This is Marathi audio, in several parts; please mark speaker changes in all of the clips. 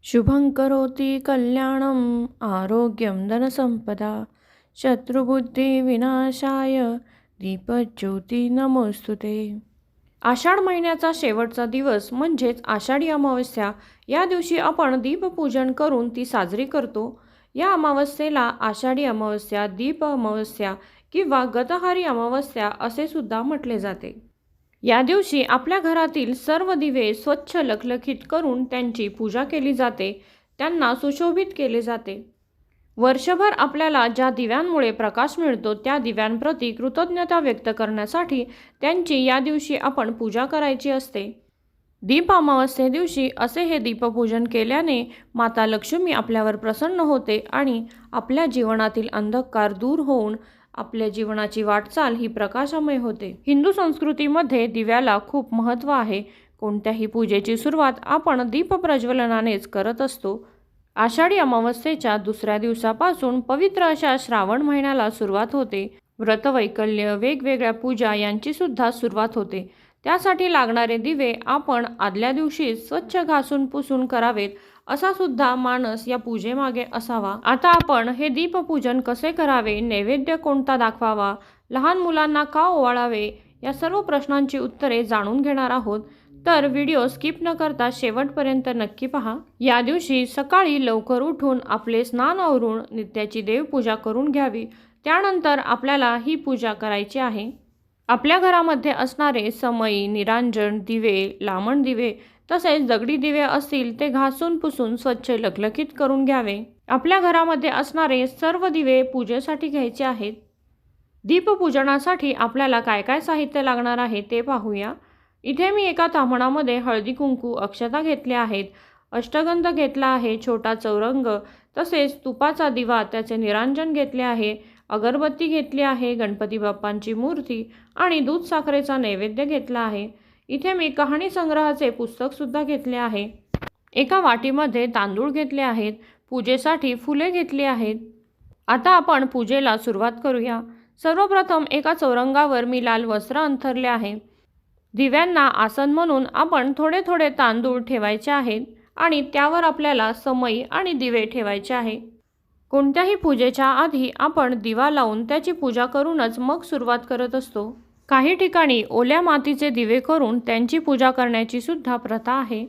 Speaker 1: शुभं करोति कल्याणं आरोग्यं धनसंपदा शत्रुबुद्धिविनाशाय दीपज्योती नमोस्तुते। आषाढ महिन्याचा शेवटचा दिवस म्हणजेच आषाढी अमावस्या या दिवशी आपण दीपपूजन करून ती साजरी करतो। या अमावस्येला आषाढी अमावस्या, दीप अमावस्या किंवा गतहारी अमावस्या असे सुद्धा म्हटले जाते। या दिवशी आपल्या घरातील सर्व दिवे स्वच्छ लखलखीत करून त्यांची पूजा केली जाते, त्यांना सुशोभित केले जाते। वर्षभर आपल्याला ज्या दिव्यांमुळे प्रकाश मिळतो त्या दिव्यांप्रती कृतज्ञता व्यक्त करण्यासाठी त्यांची या दिवशी आपण पूजा करायची असते। दीप अमावस्ये दिवशी असे हे दीपपूजन केल्याने माता लक्ष्मी आपल्यावर प्रसन्न होते आणि आपल्या जीवनातील अंधकार दूर होऊन आपल्या जीवनाची वाटचाल ही प्रकाशमय होते। हिंदू संस्कृतीमध्ये दिव्याला खूप महत्त्व आहे। कोणत्याही पूजेची सुरुवात आपण दीप प्रज्वलनानेच करत असतो। आषाढी अमावस्येच्या दुसऱ्या दिवसापासून पवित्र अशा श्रावण महिन्याला सुरुवात होते। व्रतवैकल्य, वेगवेगळ्या पूजा यांची सुद्धा सुरुवात होते। त्यासाठी लागणारे दिवे आपण आदल्या दिवशी स्वच्छ घासून पुसून करावेत असा सुद्धा मानस या पूजेमागे असावा। आता आपण हे दीपपूजन कसे करावे, नैवेद्य कोणता दाखवावा, लहान मुलांना का ओवाळावे या सर्व प्रश्नांची उत्तरे जाणून घेणार आहोत। तर व्हिडिओ स्किप न करता शेवटपर्यंत नक्की पहा। या दिवशी सकाळी लवकर उठून आपले स्नान आवरून नित्याची देवपूजा करून घ्यावी। त्यानंतर आपल्याला ही पूजा करायची आहे। आपल्या घरामध्ये असणारे समई, निरांजन दिवे, लामण दिवे तसेच दगडी दिवे असतील ते घासून पुसून स्वच्छ लखलखीत करून घ्यावे। आपल्या घरामध्ये असणारे सर्व दिवे पूजेसाठी घ्यायचे आहेत। दीपपूजनासाठी आपल्याला काय काय साहित्य लागणार आहे ते पाहूया। इथे मी एका ताम्हणामध्ये हळदी कुंकू, अक्षता घेतल्या आहेत, अष्टगंध घेतला आहे, छोटा चौरंग तसेच तुपाचा दिवा, त्याचे निरांजन घेतले आहे, अगरबत्ती घेतली आहे, गणपती बाप्पांची मूर्ती आणि दूध साखरेचा नैवेद्य घेतला आहे। इथे मी कहाणी संग्रहाचे पुस्तक सुद्धा घेतले आहे। एका वाटीमध्ये तांदूळ घेतले आहेत, पूजेसाठी फुले घेतली आहेत। आता आपण पूजेला सुरुवात करूया। सर्वप्रथम एका चौरंगावर मी लाल वस्त्र अंथरले आहे। दिव्यांना आसन म्हणून आपण थोडे थोडे तांदूळ ठेवायचे आहेत आणि त्यावर आपल्याला समई आणि दिवे ठेवायचे आहे। कोणत्याही पूजेच्या आधी आपण दिवा लावून त्याची पूजा करूनच मग सुरुवात करत असतो। काही ठिकाणी ओल्या मातीचे दिवे करून त्यांची पूजा करण्याची सुद्धा प्रथा आहे।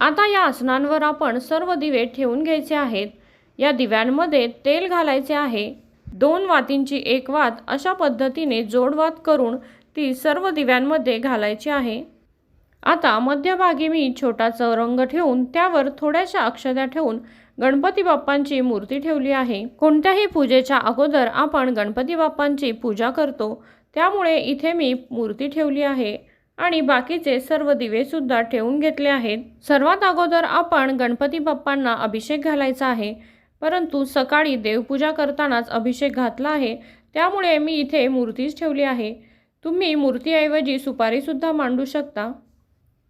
Speaker 1: आता या आसनांवर आपण सर्व दिवे ठेवून घ्यायचे आहेत। या दिव्यांमध्ये तेल घालायचे आहे। 2 वातींची एक वात अशा पद्धतीने जोडवात करून ती सर्व दिव्यांमध्ये घालायची आहे। आता मध्यभागी मी छोटा चौरंग ठेवून त्यावर थोड्याशा अक्षता ठेवून गणपती बाप्पांची मूर्ती ठेवली आहे। कोणत्याही पूजेच्या अगोदर आपण गणपती बाप्पांची पूजा करतो, त्यामुळे इथे मी मूर्ती ठेवली आहे आणि बाकीचे सर्व दिवे सुद्धा ठेवून घेतले आहेत। सर्वात अगोदर आपण गणपती बाप्पांना अभिषेक घालायचा आहे, परंतु सकाळी देवपूजा करतानाच अभिषेक घातला आहे, त्यामुळे मी इथे मूर्तीच ठेवली आहे। तुम्ही मूर्तीऐवजी सुपारी सुद्धा मांडू शकता।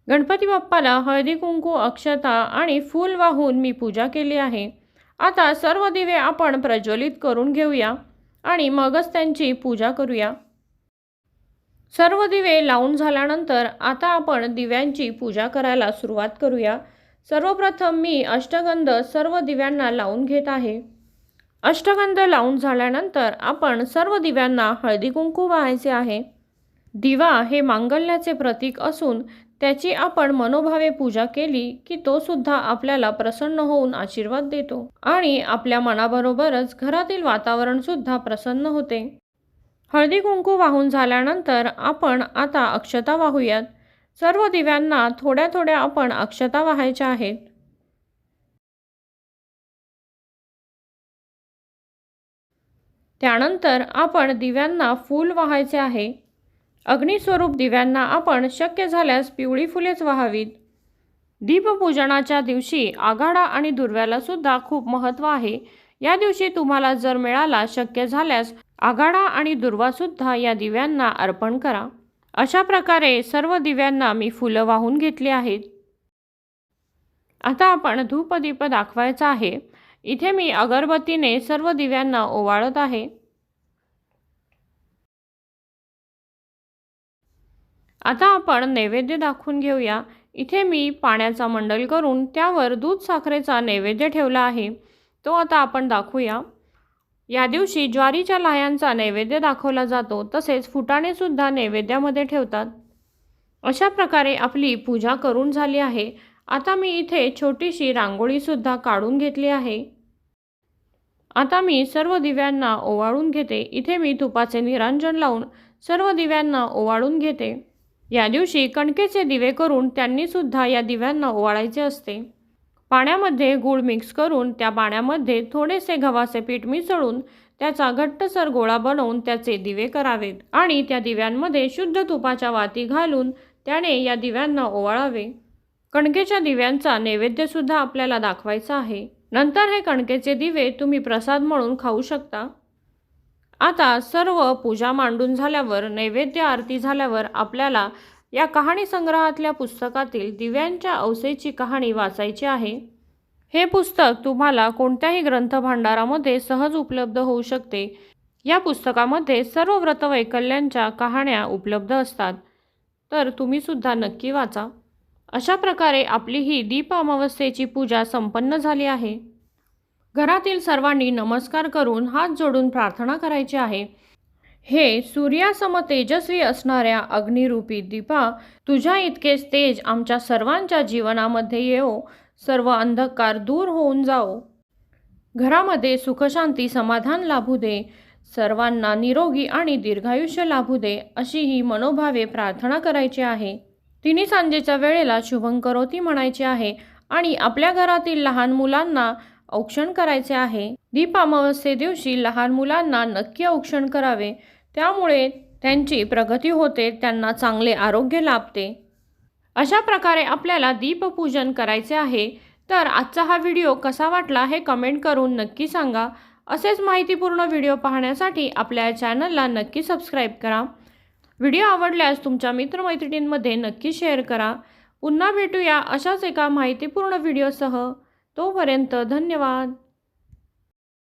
Speaker 1: गणपती बाप्पाला हळदी कुंकू, अक्षता आणि फूल वाहून मी पूजा केली आहे। आता सर्व दिवे आपण प्रज्वलित करून घेऊया आणि मगच त्यांची पूजा करूया। सर्व दिवे लावून झाल्यानंतर आता आपण दिव्यांची पूजा करायला सुरुवात करूया। सर्वप्रथम मी अष्टगंध सर्व दिव्यांना लावून घेत आहे। अष्टगंध लावून झाल्यानंतर आपण सर्व दिव्यांना हळदी कुंकू वाहायचे आहे। दिवा हे मांगल्याचे प्रतीक असून त्याची आपण मनोभावे पूजा केली की तो सुद्धा आपल्याला प्रसन्न होऊन आशीर्वाद देतो आणि आपल्या मनाबरोबरच घरातील वातावरण सुद्धा प्रसन्न होते। हळदी कुंकू वाहून झाल्यानंतर आपण आता अक्षता वाहूयात। सर्व दिव्यांना थोड्या थोड्या आपण अक्षता वाहायच्या आहेत। त्यानंतर आपण दिव्यांना फूल वाहायचे आहे। अग्निस्वरूप दिव्यांना आपण शक्य झाल्यास पिवळी फुलेच वाहावीत। दीपपूजनाच्या दिवशी आघाडा आणि दुर्व्याला सुद्धा खूप महत्त्व आहे। या दिवशी तुम्हाला जर मिळाला शक्य झाल्यास आघाडा आणि दुर्वा सुद्धा या दिव्यांना अर्पण करा। अशा प्रकारे सर्व दिव्यांना मी फुलं वाहून घेतली आहेत। आता आपण धूपदीप दाखवायचा आहे। इथे मी अगरबत्तीने सर्व दिव्यांना ओवाळत आहे। आता आपण नैवेद्य दाखवून घेऊया। इथे मी पाण्याचा मंडल करून त्यावर दूध साखरेचा नैवेद्य ठेवला आहे, तो आता आपण दाखवूया। या दिवशी ज्वारीच्या लाह्यांचा नैवेद्य दाखवला जातो, तसेच फुटाणे सुद्धा नैवेद्यामध्ये ठेवतात। अशा प्रकारे आपली पूजा करून झाली आहे। आता मी इथे छोटीशी रांगोळी सुद्धा काढून घेतली आहे। आता मी सर्व दिव्यांना ओवाळून घेते। इथे मी तुपाचे निरांजन लावून सर्व दिव्यांना ओवाळून घेते। या दिवशी कणकेचे दिवे करून त्यांनी सुद्धा या दिव्यांना ओवाळायचे असते। पाण्यामध्ये गूळ मिक्स करून त्या पाण्यामध्ये थोडेसे गव्हाचे पीठ मिसळून त्याचा घट्टसर गोळा बनवून त्याचे दिवे करावेत आणि त्या दिव्यांमध्ये शुद्ध तुपाच्या वाती घालून त्याने या दिव्यांना ओवाळावे। कणकेच्या दिव्यांचा नैवेद्य सुद्धा आपल्याला दाखवायचा आहे। नंतर हे कणकेचे दिवे तुम्ही प्रसाद म्हणून खाऊ शकता। आता सर्व पूजा मांडून झाल्यावर, नैवेद्य आरती झाल्यावर आपल्याला या कहाणी संग्रहातल्या पुस्तकातील दिव्यांच्या औसेची कहाणी वाचायची आहे। हे पुस्तक तुम्हाला कोणत्याही ग्रंथ भांडारामध्ये सहज उपलब्ध होऊ शकते। या पुस्तकामध्ये सर्व व्रतवैकल्यांच्या कहाण्या उपलब्ध असतात, तर तुम्ही सुद्धा नक्की वाचा। अशा प्रकारे आपली ही दीप अमावस्येची पूजा संपन्न झाली आहे। घरातील सर्वांनी नमस्कार करून हात जोडून प्रार्थना करायची आहे। हे सूर्यासम तेजस्वी असणाऱ्या अग्निरूपी दीपा, तुझ्या इतकेच तेज आमच्या सर्वांच्या जीवनामध्ये येवो, सर्व अंधकार दूर होऊन जाओ, घरामध्ये सुखशांती समाधान लाभू दे, सर्वांना निरोगी आणि दीर्घायुष्य लाभू दे, अशी ही मनोभावे प्रार्थना करायची आहे। तिन्ही सांजेच्या वेळेला शुभंकरोती म्हणायचे आहे आणि आपल्या घरातील लहान मुलांना औक्षण करायचे आहे। दीप अमावस्ये दिवशी लहान मुलांना नक्की औक्षण करावे, त्यामुळे त्यांची प्रगती होते, त्यांना चांगले आरोग्य लाभते। अशा प्रकारे आपल्याला दीपपूजन करायचे आहे। तर आजचा हा व्हिडिओ कसा वाटला हे कमेंट करून नक्की सांगा। असेच माहितीपूर्ण व्हिडिओ पाहण्यासाठी आपल्या चॅनलला नक्की सबस्क्राईब करा। व्हिडिओ आवडल्यास तुमच्या मित्रमैत्रिणींमध्ये नक्की शेअर करा। पुन्हा भेटूया अशाच एका माहितीपूर्ण व्हिडिओसह। तोपर्यंत धन्यवाद।